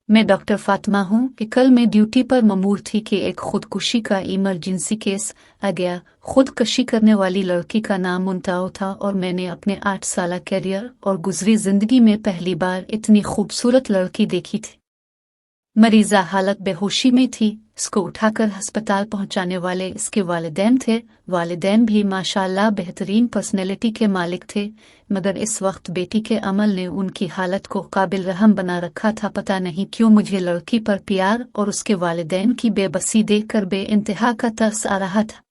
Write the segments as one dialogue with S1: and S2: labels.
S1: मैं डॉक्टर फातिमा हूँ कि कल मैं ड्यूटी पर ममूर थी कि एक खुदकुशी का इमरजेंसी केस आ गया। खुदकशी करने वाली लड़की का नाम मुंताओ था और मैंने अपने 8 साल कैरियर और गुजरी जिंदगी में पहली बार इतनी खूबसूरत लड़की देखी थी। मरीजा हालत बेहोशी में थी। इसको उठाकर अस्पताल पहुंचाने वाले इसके वालिदैन थे। वालिदैन भी माशाअल्लाह बेहतरीन पर्सनैलिटी के मालिक थे, मगर इस वक्त बेटी के अमल ने उनकी हालत को काबिल रहम बना रखा था। पता नहीं क्यों मुझे लड़की पर प्यार और उसके वालिदैन की बेबसी देखकर बेइंतहा का तरस आ रहा था।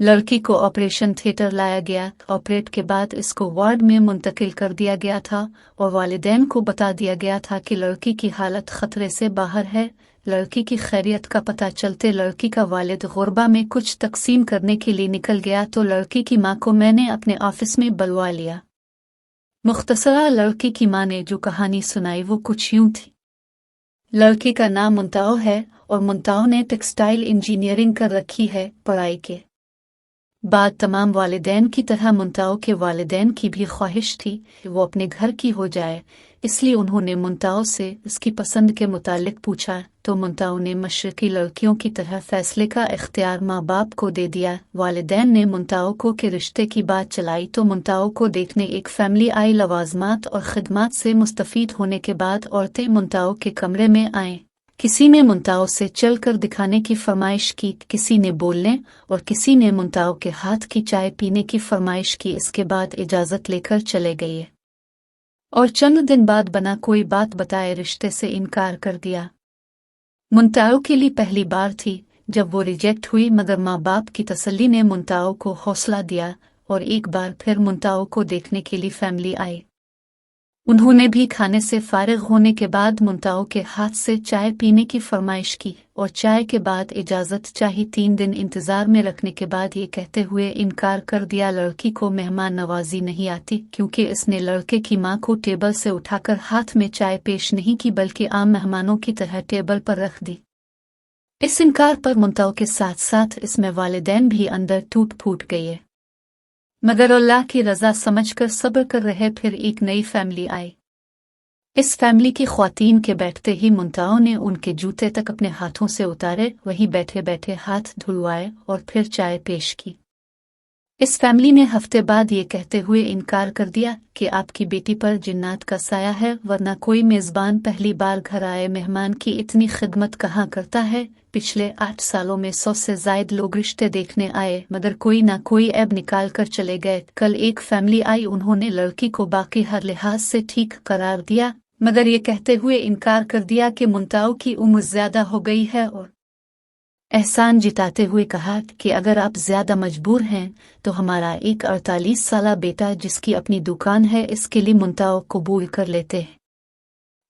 S1: लड़की को ऑपरेशन थिएटर लाया गया। ऑपरेट के बाद इसको वार्ड में मुंतकिल कर दिया गया था और वालिदैन को बता दिया गया था कि लड़की की हालत खतरे से बाहर है। लड़की की खैरियत का पता चलते लड़की का वालिद गुरबा में कुछ तकसीम करने के लिए निकल गया तो लड़की की मां को मैंने अपने ऑफिस में बुलवा लिया। मुख्तसरा लड़की की मां ने जो कहानी सुनाई वो कुछ यूं थी। लड़की का नाम मुंताओ है और मुंताओ ने टेक्सटाइल इंजीनियरिंग कर रखी है। पढ़ाई के बाद तमाम वालिदैन की तरह मुंताओ के वालिदैन की भी ख्वाहिश थी कि वो अपने घर की हो जाए, इसलिए उन्होंने मुंताओ से इसकी पसंद के मुतालिक पूछा तो मुंताओ ने मशरकी लड़कियों की तरह फैसले का इख्तियार माँ बाप को दे दिया। वालिदैन ने मुंताओ को के रिश्ते की बात चलाई तो मुंताओ को देखने एक फैमिली आई। लवाजमात और खिदमात से मुस्तफीद होने के बाद औरतें मुंताओ के कमरे में आएं। किसी ने मुंताओ से चलकर दिखाने की फरमाइश की, किसी ने बोलने और किसी ने मुंताओ के हाथ की चाय पीने की फरमाइश की। इसके बाद इजाज़त लेकर चले गए और चंद दिन बाद बना कोई बात बताए रिश्ते से इनकार कर दिया। मुंताओ के लिए पहली बार थी जब वो रिजेक्ट हुई, मगर माँ बाप की तसल्ली ने मुंताओ को हौसला दिया और एक बार फिर मुंताओ को देखने के लिए फैमिली आई। उन्होंने भी खाने से फारिग होने के बाद मुंताओ के हाथ से चाय पीने की फरमाइश की और चाय के बाद इजाज़त चाही। 3 दिन इंतज़ार में रखने के बाद ये कहते हुए इनकार कर दिया लड़की को मेहमान नवाजी नहीं आती, क्योंकि इसने लड़के की मां को टेबल से उठाकर हाथ में चाय पेश नहीं की बल्कि आम मेहमानों की तरह टेबल पर रख दी। इस इनकार पर मुंताओ के साथ साथ इसमें वालिदैन भी अंदर टूट फूट गए, मगर अल्लाह की रज़ा समझकर सब्र कर रहे। फिर एक नई फैमिली आई। इस फैमिली की ख्वातीन के बैठते ही मुंताओ ने उनके जूते तक अपने हाथों से उतारे, वहीं बैठे बैठे हाथ धुलवाए और फिर चाय पेश की। इस फैमिली ने हफ्ते बाद ये कहते हुए इनकार कर दिया कि आपकी बेटी पर जिन्नात का साया है, वरना कोई मेज़बान पहली बार घर आए मेहमान की इतनी खिदमत कहाँ करता है। पिछले 8 सालों में 100 से ज़ायद लोग रिश्ते देखने आए, मगर कोई ना कोई ऐब निकाल कर चले गए। कल एक फैमिली आई, उन्होंने लड़की को बाकी हर लिहाज से ठीक करार दिया, मगर ये कहते हुए इनकार कर दिया कि मुंताओ की उम्र ज्यादा हो गई है और एहसान जिताते हुए कहा कि अगर आप ज्यादा मजबूर हैं तो हमारा एक 48 साला बेटा जिसकी अपनी दुकान है इसके लिए मुंताओ कबूल कर लेते हैं।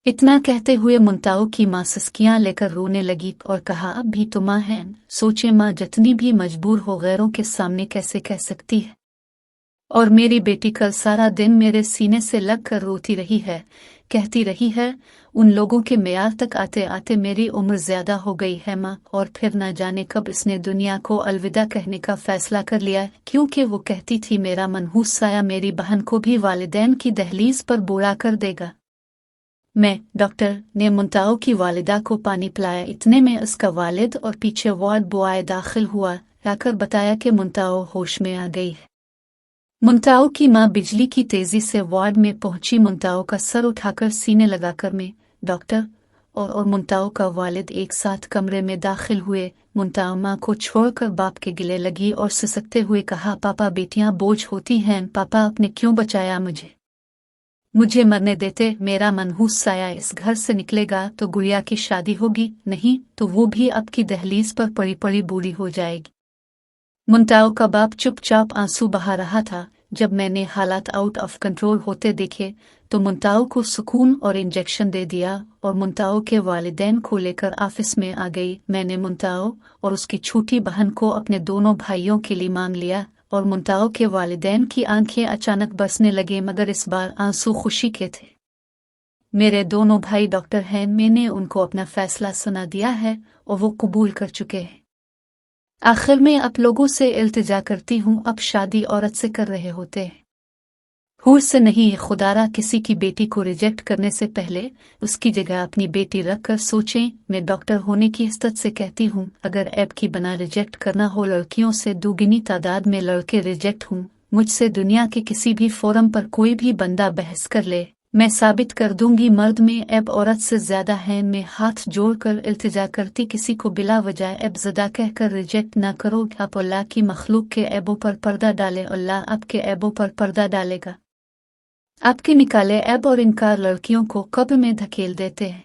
S1: इतना कहते हुए मुंताओ की मां सिसकियां लेकर रोने लगी और कहा अब भी तो मां है, सोचे मां जितनी भी मजबूर हो गैरों के सामने कैसे कह सकती है। और मेरी बेटी कल सारा दिन मेरे सीने से लग कर रोती रही है, कहती रही है उन लोगों के मेयार तक आते आते मेरी उम्र ज्यादा हो गई है माँ। और फिर न जाने कब इसने दुनिया को अलविदा कहने का फैसला कर लिया, क्योंकि वो कहती थी मेरा मनहूस साया मेरी बहन को भी वालिदैन की दहलीज पर बूढ़ा कर देगा। मैं डॉक्टर ने मुंताओ की वालिदा को पानी पिलाया। इतने में उसका वालिद और पीछे वार्ड बॉय दाखिल हुआ, आकर बताया कि मुंताओ होश में आ गई है। मुंताओ की मां बिजली की तेजी से वार्ड में पहुंची। मुंताओ का सर उठाकर सीने लगाकर मैं डॉक्टर और मुंताओ का वालिद एक साथ कमरे में दाखिल हुए। मुंताओ मां को छोड़कर बाप के गिले लगी और सिसकते हुए कहा पापा बेटियां बोझ होती हैं, पापा आपने क्यों बचाया मुझे मरने देते। मेरा मनहूस साया इस घर से निकलेगा तो गुड़िया की शादी होगी, नहीं तो वो भी आपकी दहलीज पर पड़ी पड़ी बूढ़ी हो जाएगी। मुंताओ का बाप चुपचाप आंसू बहा रहा था। जब मैंने हालात आउट ऑफ कंट्रोल होते देखे तो मुंताओ को सुकून और इंजेक्शन दे दिया और मुंताओ के वालिदैन को लेकर ऑफिस में आ गई। मैंने मुंताओ और उसकी छोटी बहन को अपने दोनों भाइयों के लिए मांग लिया और मुंताओ के वालिदैन की आंखें अचानक बरसने लगे, मगर इस बार आंसू खुशी के थे। मेरे दोनों भाई डॉक्टर हैं, मैंने उनको अपना फैसला सुना दिया है और वो कबूल कर चुके हैं। आखिर में आप लोगों से इल्तिजा करती हूँ, अब शादी औरत से कर रहे होते हैं। हूर से नहीं, खुदारा किसी की बेटी को रिजेक्ट करने से पहले उसकी जगह अपनी बेटी रख कर सोचें। मैं डॉक्टर होने की इज्जत से कहती हूँ, अगर ऐब की बना रिजेक्ट करना हो, लड़कियों से दुगनी तादाद में लड़के रिजेक्ट हूँ मुझसे दुनिया के किसी भी फोरम पर कोई भी बंदा बहस कर ले, मैं साबित कर दूंगी मर्द में ऐब औरत से ज्यादा है। मैं हाथ जोड़कर इल्तिजा करती, किसी को बिला वजह ऐब ज़दा कहकर रिजेक्ट ना करो। आप अल्लाह की मखलूक के ऐबों पर पर्दा डालें, अल्लाह आपके ऐबों पर पर्दा डालेगा। आपके निकाले ऐब और इनकार लड़कियों को कब्र में धकेल देते हैं।